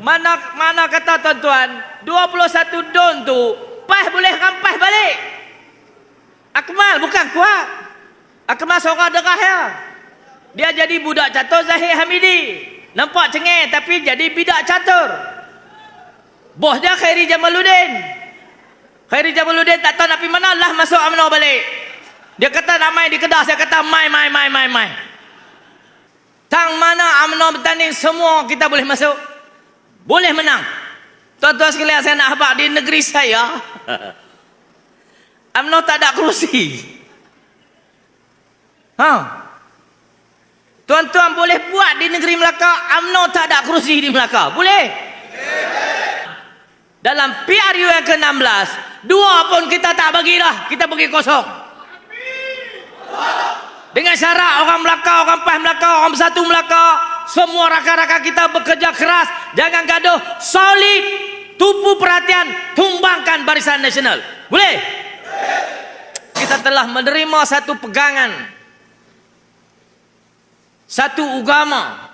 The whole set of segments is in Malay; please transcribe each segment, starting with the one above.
mana kata tuan-tuan 21 don tu pas boleh rampas balik. Akmal bukan kuat. Akmal seorang derah ya. Dia jadi budak catur Zahid Hamidi. Nampak cengeng tapi jadi bidak catur. Bos dia Khairi Jamaluddin. Khairi Jamaluddin tak tahu nak pergi mana lah masuk UMNO balik. Dia kata nak main di Kedah. Saya kata mai. Tang mana UMNO bertanding semua kita boleh masuk. Boleh menang. Tuan-tuan sekalian saya nak habaq di negeri saya. UMNO tak ada kerusi. Tuan-tuan boleh buat di negeri Melaka. UMNO tak ada kerusi di Melaka. Boleh? Dalam PRU yang ke-16 2 pun kita tak bagi dah. Kita bagi kosong. Dengan syarat orang Melaka, orang PAS Melaka, orang Bersatu Melaka, semua rakan-rakan kita bekerja keras, jangan gaduh, solid, tumpu perhatian, tumbangkan Barisan Nasional. Boleh? Kita telah menerima satu pegangan, satu agama,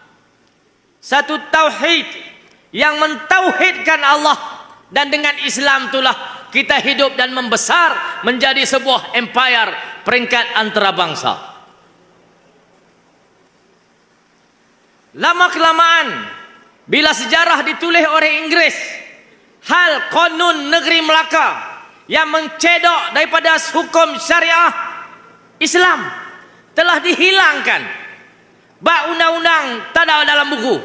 satu tauhid yang mentauhidkan Allah, dan dengan Islam itulah kita hidup dan membesar menjadi sebuah empire peringkat antarabangsa. Lama-kelamaan bila sejarah ditulis oleh Inggeris, hal konun negeri Melaka yang mencedok daripada hukum syariah Islam telah dihilangkan. Bab undang-undang tak ada dalam buku.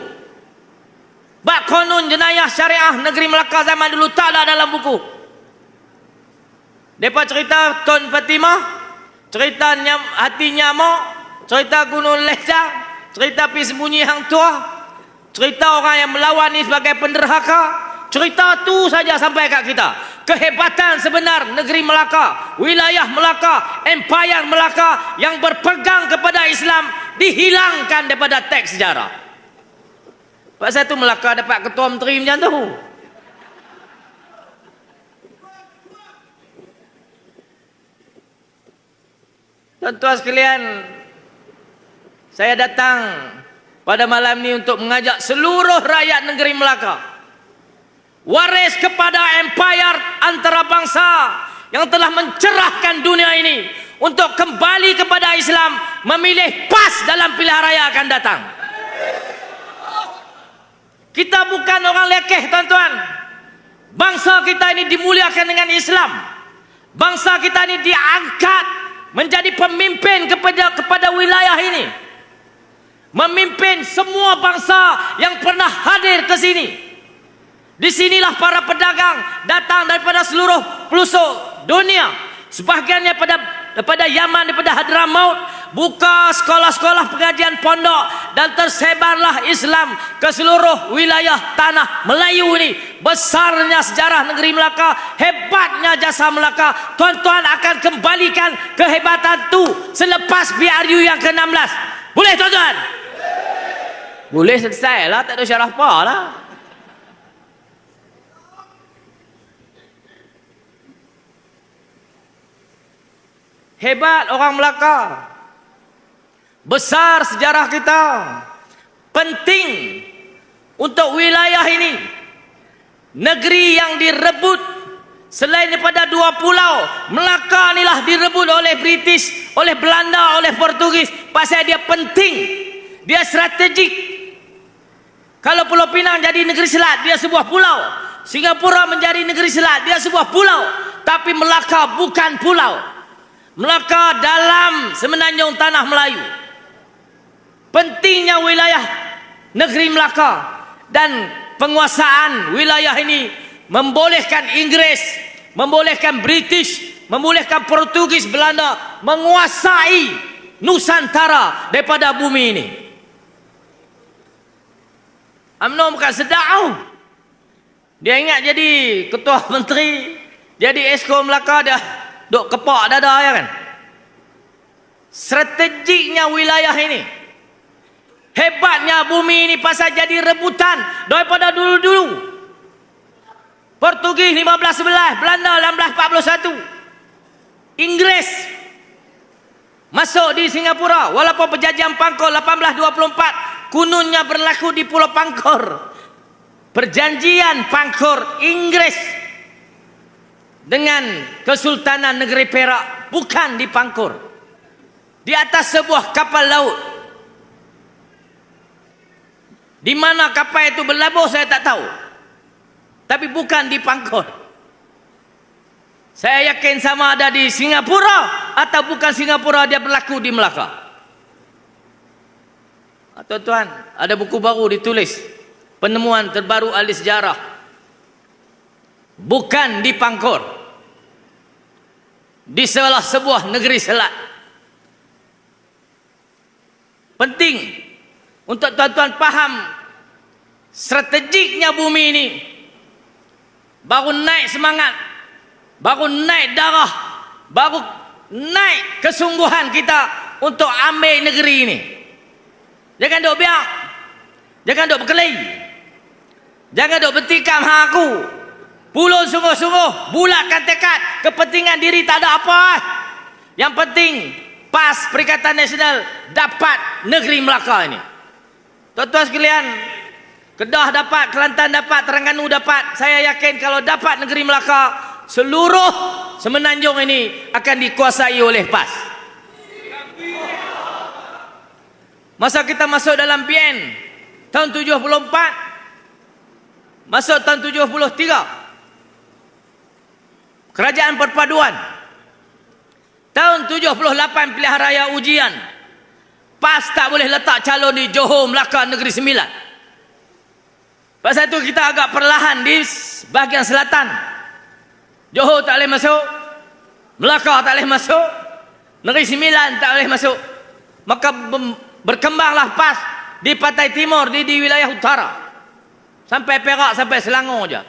Bab konun jenayah syariah negeri Melaka zaman dulu tak ada dalam buku. Depa cerita Tun Fatimah, cerita Hati Nyamuk, cerita Gunung Lejang, cerita Pi Sembunyi Hang Tuah, cerita orang yang melawan ni sebagai penderhaka. Cerita tu saja sampai kat kita. Kehebatan sebenar negeri Melaka, wilayah Melaka, empayar Melaka yang berpegang kepada Islam dihilangkan daripada teks sejarah. Pasal tu Melaka dapat ketua menteri macam tu. Tuan-tuan sekalian, saya datang pada malam ini untuk mengajak seluruh rakyat negeri Melaka, waris kepada empayar antarabangsa yang telah mencerahkan dunia ini, untuk kembali kepada Islam, memilih PAS dalam pilihan raya akan datang. Kita bukan orang lekeh tuan-tuan. Bangsa kita ini dimuliakan dengan Islam. Bangsa kita ini diangkat menjadi pemimpin kepada wilayah ini, memimpin semua bangsa yang pernah hadir ke sini. Di sinilah para pedagang datang daripada seluruh pelosok dunia. Sebahagiannya daripada Yaman, daripada Hadramaut, buka sekolah-sekolah pengajian pondok, dan tersebarlah Islam ke seluruh wilayah tanah Melayu ini. Besarnya sejarah negeri Melaka, hebatnya jasa Melaka. Tuan-tuan akan kembalikan kehebatan tu selepas PRU yang ke-16. Boleh tuan-tuan? Boleh selesai lah, tak ada syarah apa lah. Hebat orang Melaka. Besar sejarah kita. Penting untuk wilayah ini. Negeri yang direbut selain daripada 2 pulau, Melaka inilah direbut oleh British, oleh Belanda, oleh Portugis. Pasal dia penting, dia strategik. Kalau Pulau Pinang jadi negeri selat, dia sebuah pulau. Singapura menjadi negeri selat, dia sebuah pulau. Tapi Melaka bukan pulau. Melaka dalam semenanjung tanah Melayu. Pentingnya wilayah negeri Melaka, dan penguasaan wilayah ini membolehkan Inggris, membolehkan British, membolehkan Portugis, Belanda menguasai Nusantara daripada bumi ini. UMNO bukan sedap. Dia ingat jadi ketua menteri, jadi Esko Melaka, dah duk kepak dada ya kan. Strategiknya wilayah ini, hebatnya bumi ini pasal jadi rebutan daripada dulu-dulu. Portugis 1511, Belanda 1641, Inggris masuk di Singapura. Walaupun perjanjian Pangkor 1824 kununnya berlaku di Pulau Pangkor, perjanjian pangkor Inggris dengan Kesultanan Negeri Perak bukan di Pangkor, di atas sebuah kapal laut. Di mana kapal itu berlabuh saya tak tahu, tapi bukan di Pangkor. Saya yakin sama ada di Singapura atau bukan Singapura, dia berlaku di Melaka. Tuan-tuan, ada buku baru ditulis, penemuan terbaru ahli sejarah, bukan di Pangkor, di salah sebuah negeri selat. Penting untuk tuan-tuan faham strategiknya bumi ini. Baru naik semangat, baru naik darah, baru naik kesungguhan kita untuk ambil negeri ini. Jangan duk biar, jangan duk berkelahi, jangan duk bertikam hang aku. Pulun sungguh-sungguh, bulatkan tekad, kepentingan diri tak ada apa. Yang penting PAS Perikatan Nasional dapat negeri Melaka ini. Tuan-tuan sekalian, Kedah dapat, Kelantan dapat, Terengganu dapat. Saya yakin kalau dapat negeri Melaka, seluruh semenanjung ini akan dikuasai oleh PAS. Masa kita masuk dalam PN tahun 74, masuk tahun 73, Kerajaan Perpaduan. Tahun 78 pilihan raya ujian, PAS tak boleh letak calon di Johor, Melaka, Negeri Sembilan. Pasal itu kita agak perlahan di bahagian selatan. Johor tak boleh masuk, Melaka tak boleh masuk, Negeri Sembilan tak boleh masuk. Maka berkembanglah PAS di Pantai Timur, di wilayah utara, sampai Perak, sampai Selangor je.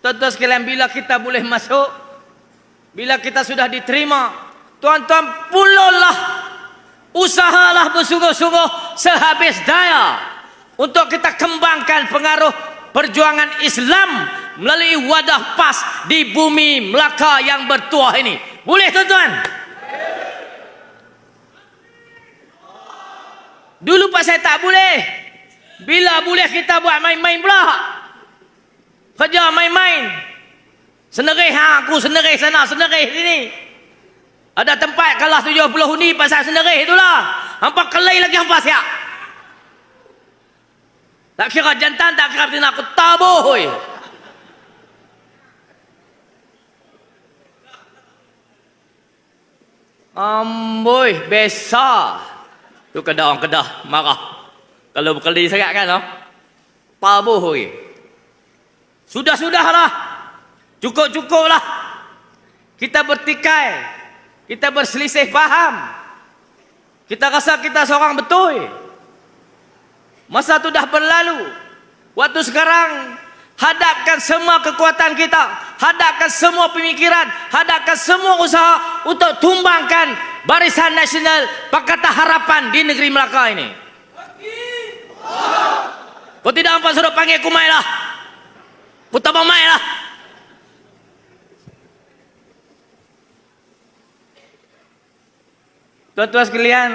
Tuan-tuan sekalian, bila kita boleh masuk, bila kita sudah diterima, tuan-tuan pulaulah, usahalah bersungguh-sungguh sehabis daya untuk kita kembangkan pengaruh perjuangan Islam melalui wadah PAS di bumi Melaka yang bertuah ini. Boleh tuan-tuan? Dulu pas saya tak boleh. Bila boleh kita buat main-main pula. Kerja main-main. Senerih hang aku, senerih sana, senerih sini. Ada tempat kalah 70 undi pasal senerih itulah. Hampa kelai lagi hampa siap. Tak kira jantan, tak kira betina, aku tabuh. Oi. Amboi, besar. Tu Kedah, orang Kedah marah. Kalau berkeli sangat kan, no? Tabuh. Oi. Sudah-sudahlah. Cukup-cukuplah. Kita bertikai. Kita berselisih faham. Kita rasa kita seorang betul. Masa itu dah berlalu. Waktu sekarang, hadapkan semua kekuatan kita, hadapkan semua pemikiran, hadapkan semua usaha untuk tumbangkan Barisan Nasional Pakatan Harapan di negeri Melaka ini. Kau tidak apa suruh panggil kumai lah, putar mamai lah. Tuan-tuan sekalian,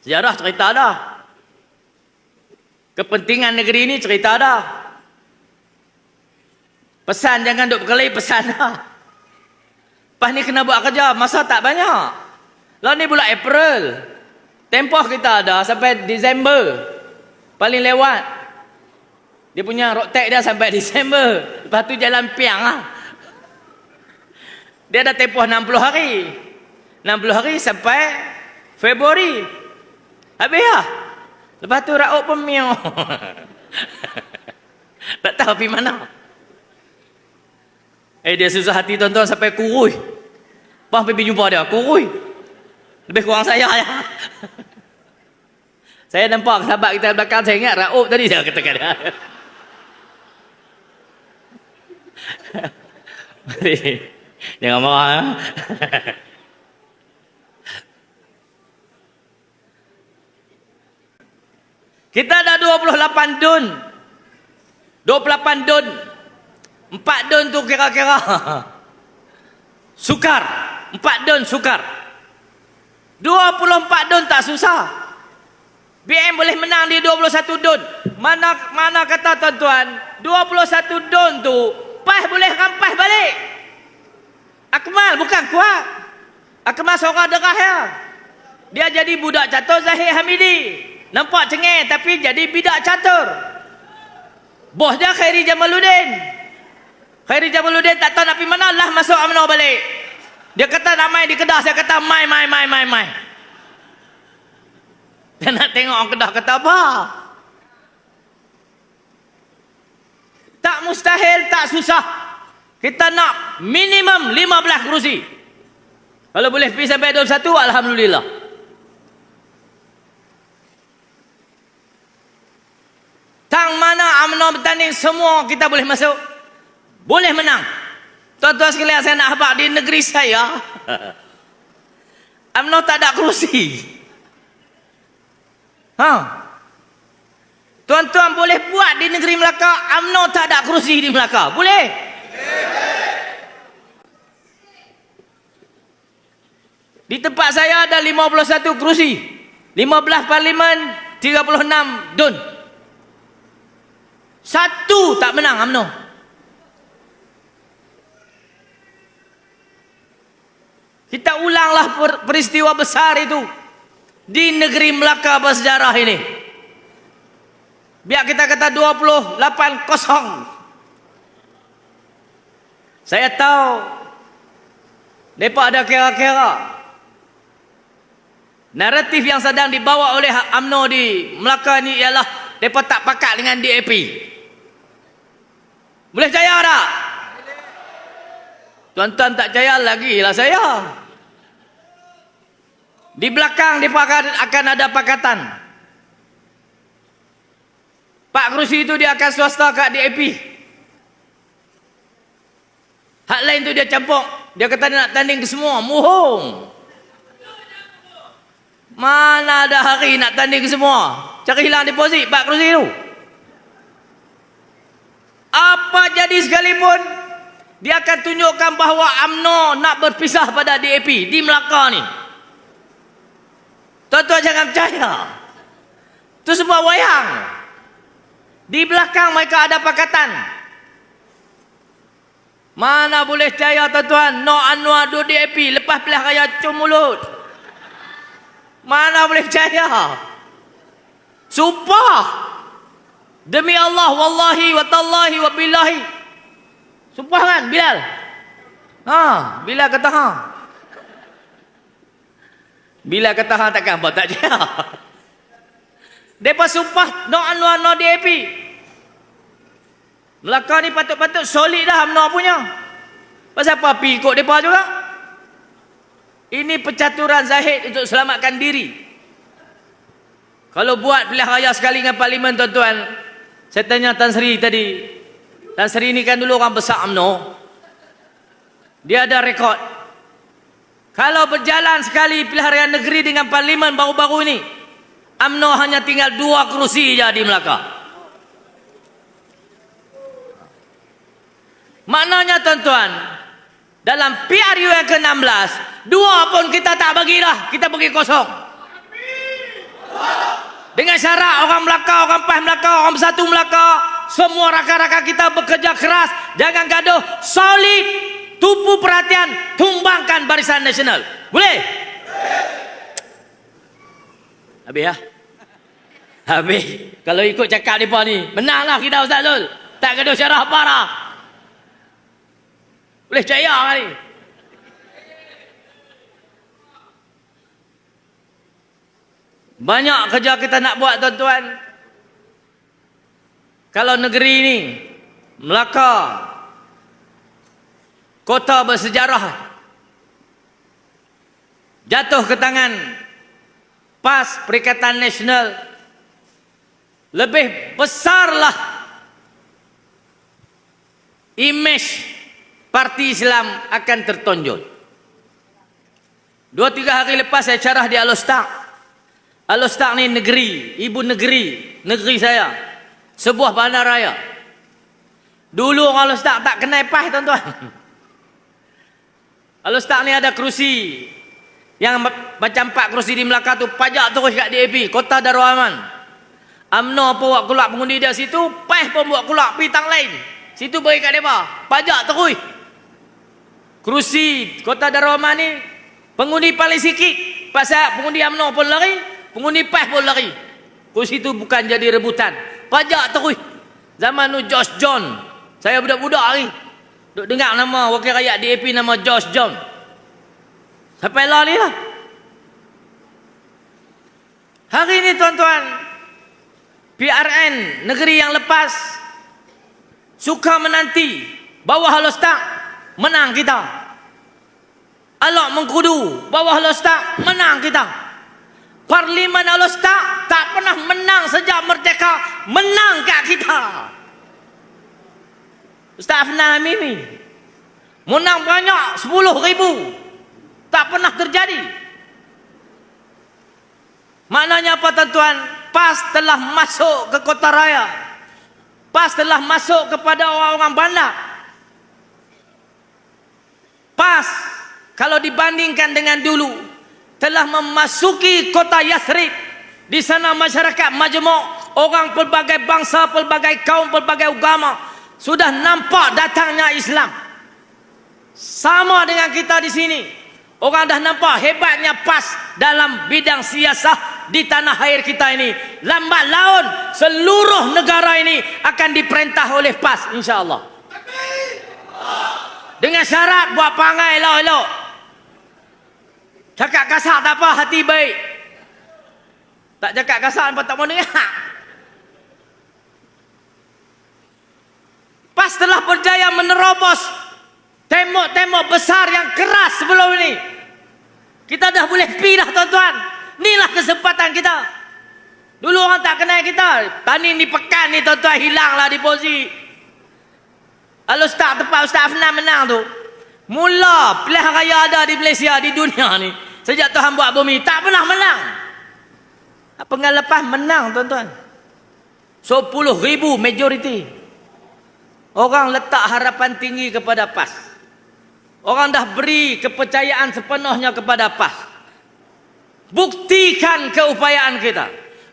sejarah cerita dah. Kepentingan negeri ini cerita dah. Pesan jangan duk berkelahi, pesan dah. Lepas ni kena buat kerja, masa tak banyak. Lalu ni bulan April. Tempoh kita ada sampai Disember. Paling lewat. Dia punya rotek dia sampai Disember. Lepas tu jalan piang lah. Dia ada tempoh 60 hari. 60 hari sampai Februari. Habis lah. Lepas tu Rauk pun miau. Tak tahu pergi mana. Dia susah hati tuan-tuan sampai kurui. Pas pergi jumpa dia, kurui. Lebih kurang saya ya. Saya nampak sahabat kita belakang, saya ingat Rauk tadi saya katakan dia. Jangan marah. Kita ada 28 dun. 28 dun. 4 dun tu kira-kira sukar. 4 dun sukar. 24 dun tak susah. BM boleh menang di 21 dun. Mana kata tuan-tuan, 21 dun tu PAS boleh rampas balik. Akmal bukan kuat. Akmal seorang derah ya. Dia jadi budak catur Zahid Hamidi. Nampak cengeng tapi jadi bidak catur. Bos dia Khairi Jamaluddin. Khairi Jamaluddin tak tahu nak pergi mana, lah masuk UMNO balik. Dia kata nak main di Kedah, saya kata mai. Dia nak tengok orang Kedah kata apa? Tak mustahil, tak susah. Kita nak minimum 15 kerusi. Kalau boleh pergi sampai 21, alhamdulillah. Tang mana UMNO bertanding, semua kita boleh masuk. Boleh menang. Tuan-tuan sekalian, saya nak habaq di negeri saya. UMNO tak ada kerusi. Tuan-tuan boleh buat di negeri Melaka, UMNO tak ada kerusi di Melaka. Boleh? Di tempat saya ada 51 kerusi. 15 parlimen, 36 dun. Satu tak menang UMNO. Kita ulanglah peristiwa besar itu di negeri Melaka bersejarah ini. Biar kita kata 28-0. Saya tahu mereka ada kira-kira naratif yang sedang dibawa oleh UMNO di Melaka ni ialah mereka tak pakat dengan DAP. Boleh percaya tak? Tuan-tuan tak percaya lagi lah saya. Di belakang mereka akan ada pakatan. Pak kerusi itu dia akan swasta kat DAP. Hak lain tu dia campur. Dia kata dia nak tanding ke semua. Muhung. Mana ada hari nak tanding ke semua. Cari hilang deposit Pak kerusi tu. Apa jadi sekalipun, dia akan tunjukkan bahawa UMNO nak berpisah pada DAP di Melaka ni. Tuan-tuan jangan percaya. Itu sebuah wayang. Di belakang mereka ada pakatan. Mana boleh percaya tuan-tuan, Nok Anwar duduk DAP lepas pilihan raya cum mulut. Mana boleh percaya. Sumpah. Demi Allah, wallahi, wa tallahi, wa billahi. Sumpah kan, Bilal? Bilal kata Bilal kata takkan apa, tak percaya. Mereka sumpah, Nok Anwar, no DAP. Melaka ni patut-patut solid dah UMNO punya. Pasal apa pergi ikut mereka juga? Ini pencaturan Zahid untuk selamatkan diri. Kalau buat pilihan raya sekali dengan parlimen, tuan-tuan, saya tanya Tan Sri tadi. Tan Sri ni kan dulu orang besar UMNO. Dia ada rekod. Kalau berjalan sekali pilihan raya negeri dengan parlimen baru-baru ini, UMNO hanya tinggal 2 kerusi je di Melaka. Maknanya tuan-tuan, dalam PRU yang ke-16, 2 pun kita tak bagilah, kita bagi kosong. Dengan syarat orang Melaka, orang PAS Melaka, orang Bersatu Melaka, semua rakan-rakan kita bekerja keras, jangan gaduh, solid, tumpu perhatian, tumbangkan Barisan Nasional. Boleh? Habis ya? Habis. Kalau ikut cakap mereka ni, menanglah kita Ustaz Zul. Tak gaduh syarah parah. Boleh percaya kali. Banyak kerja kita nak buat tuan-tuan. Kalau negeri ni, Melaka, kota bersejarah, jatuh ke tangan PAS Perikatan Nasional, lebih besarlah imej Parti Islam akan tertonjol. 2-3 hari lepas saya carah di Al-Ustaq. Al-Ustaq ni negeri, ibu negeri saya. Sebuah bandaraya. Dulu orang Al-Ustaq tak kenal PAS tuan-tuan. Al-Ustaq ni ada kerusi Yang macam 4 kerusi di Melaka tu pajak terus kat DAP, Kota Darul Aman. UMNO pun buat keluar pengundi dia situ, PAS pun buat keluar pergi tang lain. Situ bagi kat mereka, pajak terus. Kerusi Kota Darul Aman ni pengundi paling sikit. Pasal pengundi UMNO pun lari, pengundi PAS pun lari. Kerusi tu bukan jadi rebutan. Pajak terus. Zaman tu Josh John. Saya budak-budak hari. Duk dengar nama wakil rakyat DAP nama Josh John. Sampai lah ni lah. Hari ni tuan-tuan, PRN negeri yang lepas suka menanti bawah halus tak menang kita. Alok Mengkudu bawah halus tak menang kita. Parlimen halus tak pernah menang sejak merdeka, menang kat kita. Ustaz Afnan Amimi menang banyak 10,000. Tak pernah terjadi. Maknanya apa tuan-tuan? PAS telah masuk ke kota raya. PAS telah masuk kepada orang-orang bandar. PAS kalau dibandingkan dengan dulu telah memasuki kota Yathrib. Di sana masyarakat majmuk, orang pelbagai bangsa, pelbagai kaum, pelbagai agama sudah nampak datangnya Islam. Sama dengan kita di sini. Orang dah nampak hebatnya PAS dalam bidang siasah di tanah air kita ini. Lambat laun seluruh negara ini akan diperintah oleh PAS, insya-Allah. Dengan syarat buat perangai elok-elok. Cakap kasar tak apa, hati baik. Tak cakap kasar apa tak mau dengar. PAS telah berjaya menerobos tembok-tembok besar yang keras sebelum ini. Kita dah boleh pergi dah tuan-tuan. Inilah kesempatan kita. Dulu orang tak kenal kita. Tani ni pekan ni tuan-tuan hilanglah deposit. Kalau start tempat Ustaz Afnan menang tu. Mula pilihan raya ada di Malaysia, di dunia ni. Sejak Tuhan buat bumi. Tak pernah menang. Pengalapan menang tuan-tuan. 10,000 majoriti. Orang letak harapan tinggi kepada PAS. Orang dah beri kepercayaan sepenuhnya kepada PAS. Buktikan keupayaan kita.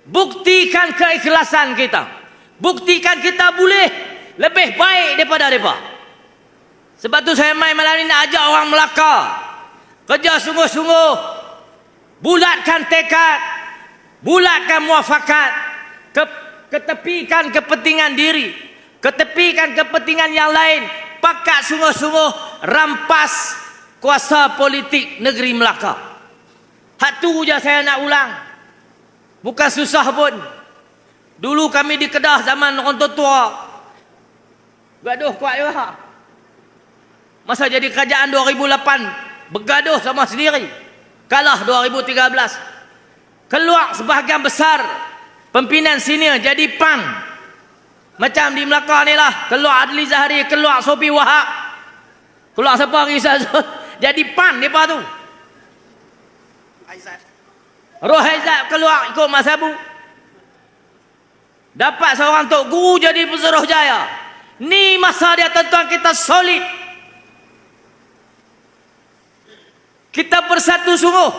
Buktikan keikhlasan kita. Buktikan kita boleh lebih baik daripada mereka. Sebab tu saya malam ni nak ajak orang Melaka. Kerja sungguh-sungguh. Bulatkan tekad. Bulatkan muafakat. Ketepikan kepentingan diri. Ketepikan kepentingan yang lain. Pakat sungguh-sungguh rampas kuasa politik negeri Melaka. Hak tu je saya nak ulang. Bukan susah pun. Dulu kami di Kedah zaman orang tua. Gaduh kuat juga. Masa jadi kerajaan 2008 bergaduh sama sendiri. Kalah 2013. Keluar sebahagian besar pimpinan senior jadi PAN. Macam di Melaka ni lah. Keluar Adli Zahari, keluar Sofi Wahab. Keluar siapa Rizal. Jadi PAN mereka tu. Rohaizat keluar ikut Mas Abu. Dapat seorang Tok Guru jadi Pesuruhjaya. Ni masa dia tuan-tuan kita solid. Kita bersatu sungguh.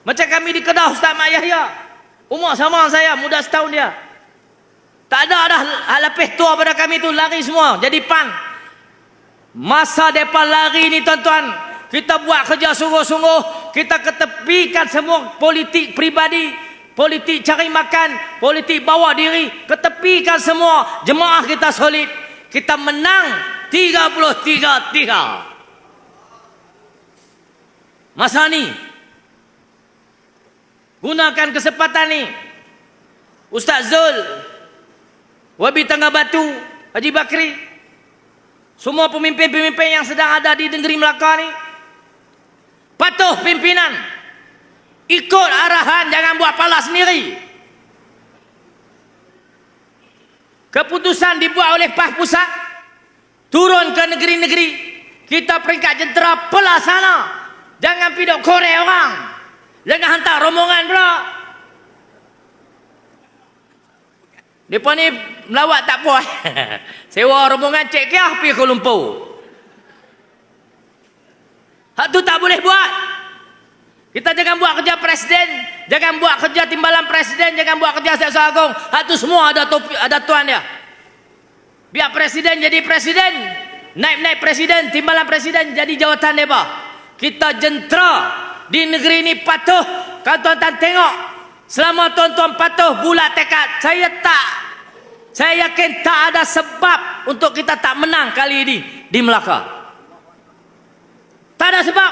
Macam kami di Kedah Ustaz Mak Yahya. Umur sama saya, muda setahun dia. Tak ada dah lebih tua pada kami tu lari semua jadi PAN. Masa depa lari ni tuan-tuan, kita buat kerja sungguh-sungguh, kita ketepikan semua politik pribadi, politik cari makan, politik bawa diri, ketepikan semua. Jemaah kita solid. Kita menang 33-3. Masa ni gunakan kesempatan ni. Ustaz Zul Wabi Tangga Batu, Haji Bakri, semua pemimpin-pemimpin yang sedang ada di negeri Melaka ni, patuh pimpinan, ikut arahan, jangan buat pala sendiri. Keputusan dibuat oleh PAS pusat, turun ke negeri-negeri, kita peringkat jentera pelasana, jangan pidok korek orang, jangan hantar rombongan pula. Mereka ni melawat tak puas. Sewa rombongan Cik Kiah pergi Kuala Lumpur. Hak tu tak boleh buat. Kita jangan buat kerja presiden, jangan buat kerja timbalan presiden, jangan buat kerja Jaksa Agung. Itu semua ada topi, ada tuan dia. Biar presiden jadi presiden, naik-naik presiden, timbalan presiden jadi jawatan dia. Kita jentera di negeri ini patuh. Kalau tuan-tuan tengok, selama tuan-tuan patuh bulat tekad, saya yakin tak ada sebab untuk kita tak menang kali ini di Melaka. Tak ada sebab.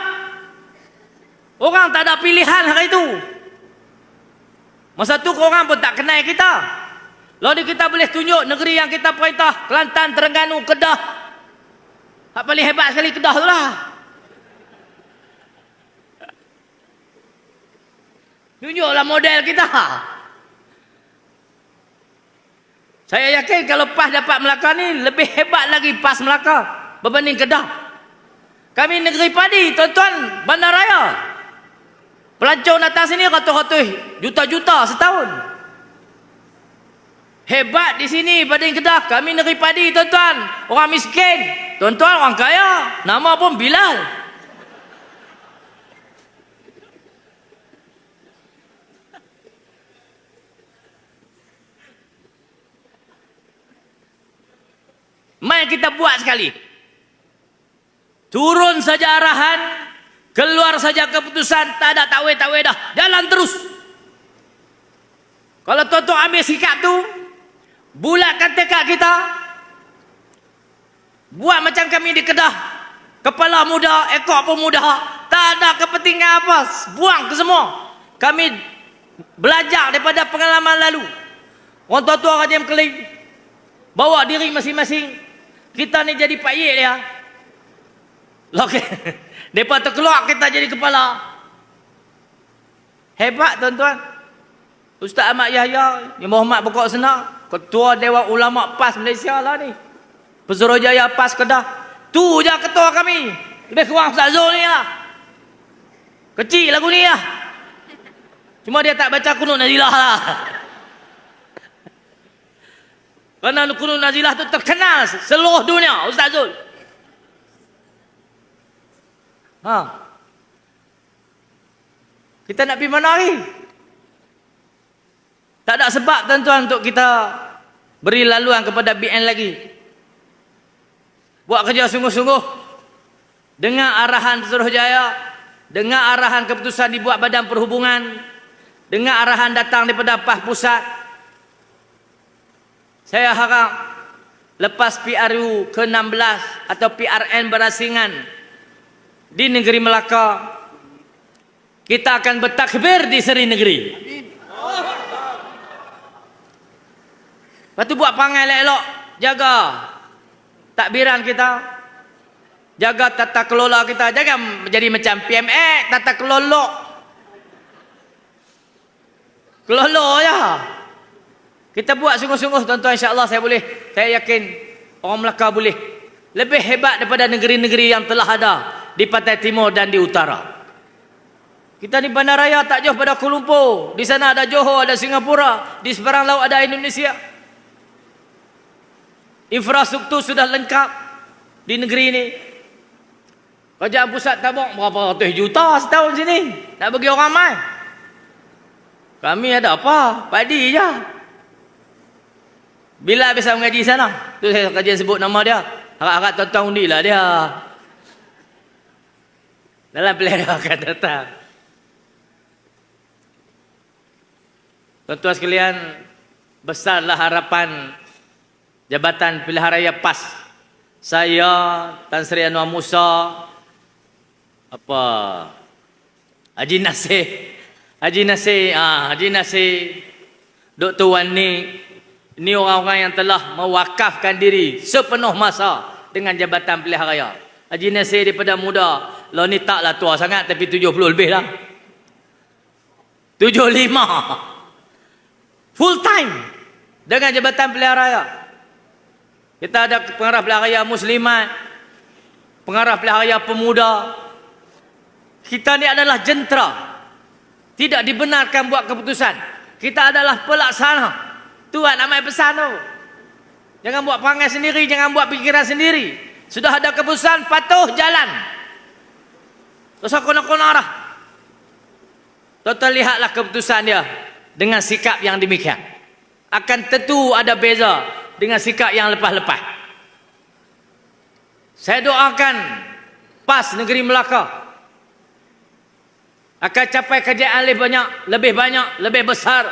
Orang tak ada pilihan hari itu. Masa tu korang pun tak kenal kita. Lalu kita boleh tunjuk negeri yang kita perintah, Kelantan, Terengganu, Kedah. Hak paling hebat sekali Kedah tu lah. Tunjuklah model kita. Saya yakin kalau PAS dapat Melaka ni lebih hebat lagi PAS Melaka berbanding Kedah. Kami negeri padi, tuan-tuan, bandaraya. Pelancong datang sini ratus-ratus juta-juta setahun. Hebat di sini berbanding Kedah. Kami negeri padi, tuan-tuan. Orang miskin. Tuan-tuan orang kaya. Nama pun Bilal. Mai kita buat sekali. Turun saja arahan, keluar saja keputusan, tak ada takwil-takwil dah. Jalan terus. Kalau tuan-tuan ambil sikap tu, bulatkan tekad kita. Buat macam kami di Kedah. Kepala muda, ekor pun muda. Tak ada kepentingan apa. Buang ke semua. Kami belajar daripada pengalaman lalu. Orang tua-tua Raja Keling bawa diri masing-masing. Kita ni jadi Pak Yek dia. Okey. Depa terkeluar kita jadi kepala. Hebat tuan-tuan. Ustaz Ahmad Yahya, Yang Muhammad Pokok Senar, Ketua Dewan Ulama PAS Malaysia lah ni. Pesuruhjaya PAS Kedah. Tu je ketua kami. Lebih kurang Ustaz Zul ni lah. Kecil lagu ni lah. Cuma dia tak baca kunut nazilah lah. Kerana kunut nazilah tu terkenal seluruh dunia, Ustaz Zul. Kita nak pergi mana lagi? Tak ada sebab tuan-tuan untuk kita beri laluan kepada BN lagi. Buat kerja sungguh-sungguh. Dengar arahan Pesuruhjaya, dengar arahan keputusan dibuat Badan Perhubungan, dengar arahan datang daripada PAS Pusat. Saya harap lepas PRU ke-16 atau PRN berasingan di negeri Melaka, kita akan bertakbir di Seri Negeri. Lepas tu buat perangai elok-elok, jaga takbiran kita, jaga tata kelola kita, jangan menjadi macam PMX, tata kelola. Kelola ya. Kita buat sungguh-sungguh tuan-tuan, insya-Allah saya yakin orang Melaka boleh lebih hebat daripada negeri-negeri yang telah ada di Pantai Timur dan di Utara. Kita di bandaraya tak jauh pada Kuala Lumpur. Di sana ada Johor, ada Singapura, di seberang laut ada Indonesia. Infrastruktur sudah lengkap di negeri ini. Kerajaan pusat tabung berapa ratus juta setahun sini nak bagi orang ramai. Kami ada apa? Padi je. Bila bisa mengaji sana? Tu saya kajian sebut nama dia. Harap-harap tuan-tuan undilah dia. Dalam pilihan akan datang. Tuan-tuan sekalian, besarlah harapan Jabatan Pilihan Raya PAS. Saya, Tan Sri Anwar Musa, Haji Nasir, Dr. Wani. Ini orang-orang yang telah mewakafkan diri sepenuh masa dengan Jabatan Pilihan Raya. Haji Nasir daripada muda. Lo ni taklah tua sangat, tapi 70 lebih lah. 75. Full time dengan Jabatan Pilihan Raya. Kita ada pengarah pilihan raya Muslimat, pengarah pilihan raya pemuda. Kita ni adalah jentera. Tidak dibenarkan buat keputusan. Kita adalah pelaksana. Tuan amai pesan tu. Jangan buat perangai sendiri, jangan buat fikiran sendiri. Sudah ada keputusan, patuh jalan. Tak usah kona-kona dah. Tuan-tuan lihatlah keputusan dia dengan sikap yang demikian. Akan tentu ada beza dengan sikap yang lepas-lepas. Saya doakan PAS Negeri Melaka akan capai kejayaan lebih banyak, lebih besar.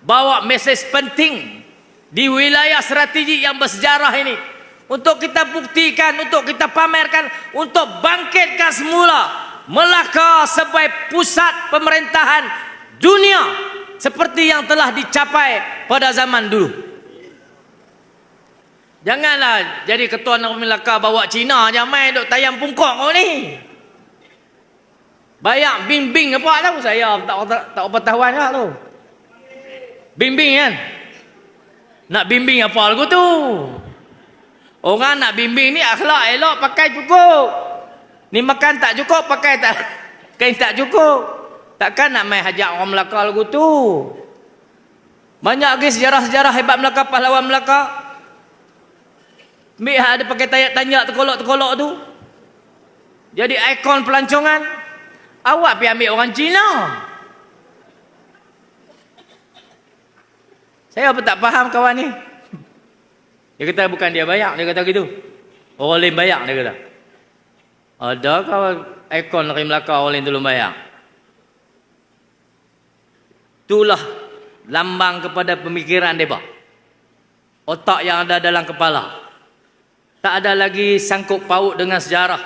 Bawa mesej penting di wilayah strategik yang bersejarah ini. Untuk kita buktikan, untuk kita pamerkan, untuk bangkitkan semula Melaka sebagai pusat pemerintahan dunia seperti yang telah dicapai pada zaman dulu. Janganlah jadi ketua negeri Melaka bawa Cina je main duk tayang pungkok kau ni. Bayang bimbing apa tahu saya tak apa tahuan lah tu. Bimbing kan? Nak bimbing apa lagu tu? Orang nak bimbing ni akhlak elok pakai cukup. Ni makan tak cukup pakai tak kain tak cukup. Takkan nak main hajak orang Melaka lagu tu. Banyak lagi sejarah-sejarah hebat Melaka, pahlawan Melaka. Ambil ada pakai tayak-tanyak terkolok-terkolok tu. Jadi ikon pelancongan. Awak pergi ambil orang Cina. Saya apa tak faham kawan ni. Dia kata bukan dia bayak, dia kata gitu. Orang lain bayak, dia kata. Ada kawan ikon negeri Melaka orang lain tu bayak. Itulah lambang kepada pemikiran mereka. Otak yang ada dalam kepala. Tak ada lagi sangkut paut dengan sejarah.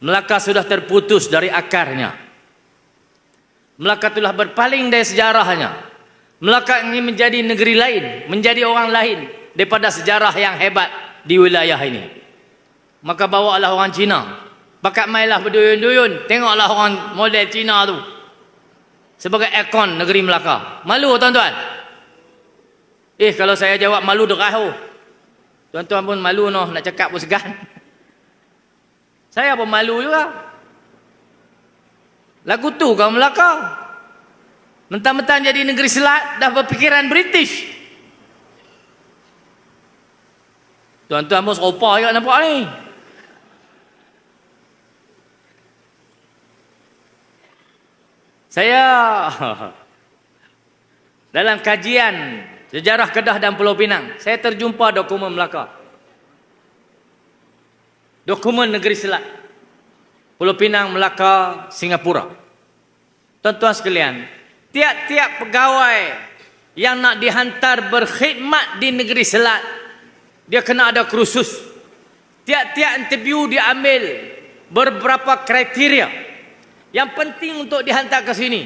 Melaka sudah terputus dari akarnya. Melaka telah berpaling dari sejarahnya. Melaka ingin menjadi negeri lain, menjadi orang lain daripada sejarah yang hebat di wilayah ini. Maka bawalah orang Cina. Pakat mainlah berduyun-duyun. Tengoklah orang model Cina tu sebagai ikon negeri Melaka. Malu tuan-tuan? Kalau saya jawab malu derah. Tuan-tuan pun malu noh, nak cakap pun segan. Saya pun malu juga. Lagu tu kau Melaka. Mentang-mentang jadi negeri selat, dah berfikiran British. Tuan-tuan pun serupa juga nampak ni. Saya dalam kajian sejarah Kedah dan Pulau Pinang, saya terjumpa dokumen Melaka. Dokumen negeri selat. Pulau Pinang, Melaka, Singapura. Tuan-tuan sekalian, tiap-tiap pegawai yang nak dihantar berkhidmat di negeri selat, dia kena ada kursus. Tiap-tiap interview dia ambil beberapa kriteria yang penting untuk dihantar ke sini.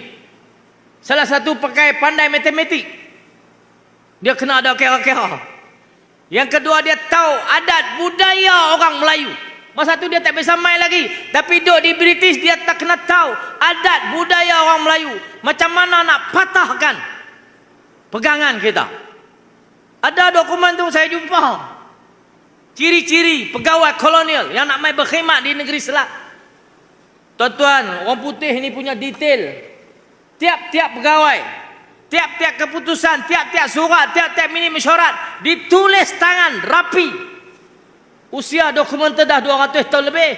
Salah satu pakai pandai matematik. Dia kena ada kira-kira. Yang kedua dia tahu adat budaya orang Melayu. Masa tu dia tak bisa main lagi. Tapi duduk di British dia tak kena tahu adat budaya orang Melayu. Macam mana nak patahkan pegangan kita. Ada dokumen tu saya jumpa. Ciri-ciri pegawai kolonial yang nak main berkhidmat di negeri selat. Tuan-tuan, orang putih ni punya detail. Tiap-tiap pegawai, tiap-tiap keputusan, tiap-tiap surat, tiap-tiap mini mesyuarat ditulis tangan rapi. Usia dokumen tu dah 200 tahun lebih.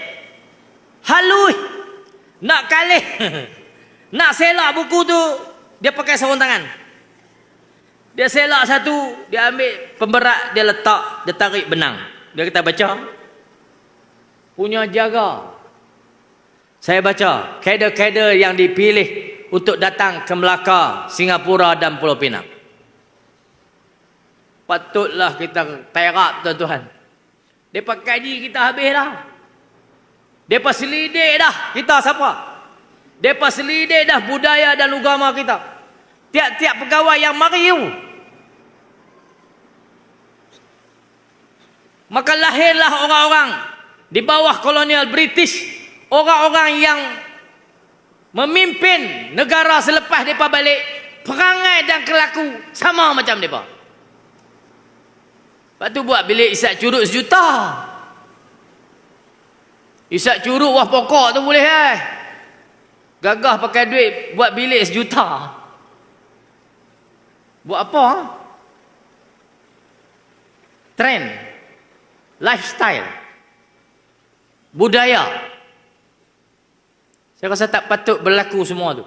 Halus. Nak kalih. Nak selak buku tu, dia pakai sarung tangan. Dia selak satu, dia ambil pemberat, dia letak, dia tarik benang. Dia kata baca. Punya jaga. Saya baca kader-kader yang dipilih untuk datang ke Melaka, Singapura dan Pulau Pinang. Patutlah kita perak tuan-tuan. Mereka kaji kita habis dah. Mereka selidik dah kita siapa. Mereka selidik dah budaya dan agama kita. Tiap-tiap pegawai yang mari tu. Maka lahirlah orang-orang di bawah kolonial British. Orang-orang yang memimpin negara selepas mereka balik. Perangai dan kelaku sama macam mereka. Lepas tu buat bilik isap curut 1 juta. Isap curut wah pokok tu boleh Gagah pakai duit buat bilik 1 juta. Buat apa? Trend. Lifestyle. Budaya. Saya rasa tak patut berlaku semua tu.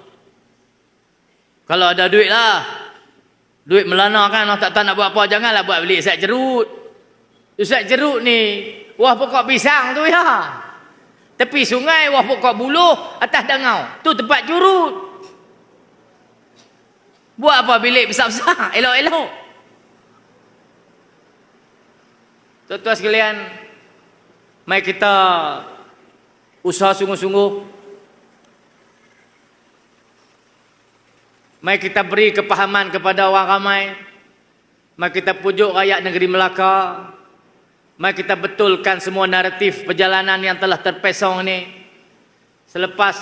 Kalau ada duit lah, duit melana kan, orang tak tahu nak buat apa, janganlah buat beli Ustaz Jerut. Ustaz Jerut ni wah pokok pisang tu ya, tepi sungai, wah pokok buluh, atas dangau, tu tempat jurut. Buat apa bilik besar-besar, elok-elok. Tuan-tuan sekalian, mari kita usaha sungguh-sungguh. Mari kita beri kepahaman kepada orang ramai. Mari kita pujuk rakyat negeri Melaka. Mari kita betulkan semua naratif perjalanan yang telah terpesong ini. Selepas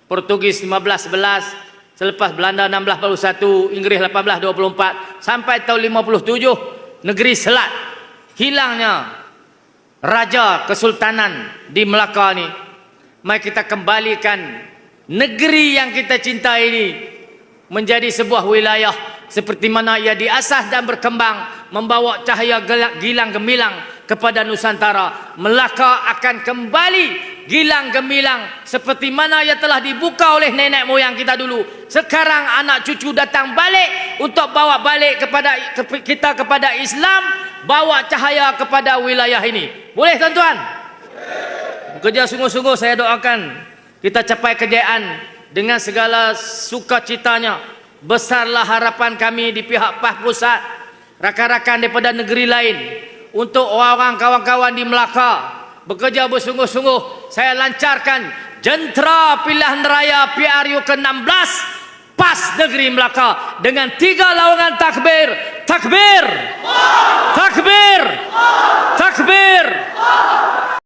Portugis 1511, selepas Belanda 1641, Inggeris 1824, sampai tahun 57, negeri Selat, hilangnya Raja Kesultanan di Melaka ini. Mari kita kembalikan negeri yang kita cintai ini menjadi sebuah wilayah seperti mana ia diasas dan berkembang, membawa cahaya gilang gemilang kepada Nusantara. Melaka akan kembali gilang gemilang seperti mana ia telah dibuka oleh nenek moyang kita dulu. Sekarang anak cucu datang balik untuk bawa balik kita kepada Islam, bawa cahaya kepada wilayah ini. Boleh tuan-tuan? Bekerja sungguh-sungguh, saya doakan kita capai kejayaan dengan segala sukacitanya. Besarlah harapan kami di pihak PAS Pusat, rakan-rakan daripada negeri lain, untuk orang-orang kawan-kawan di Melaka bekerja bersungguh-sungguh. Saya lancarkan jentera pilihan raya PRU ke-16 PAS Negeri Melaka dengan 3 lawangan takbir. Takbir! Takbir! Takbir!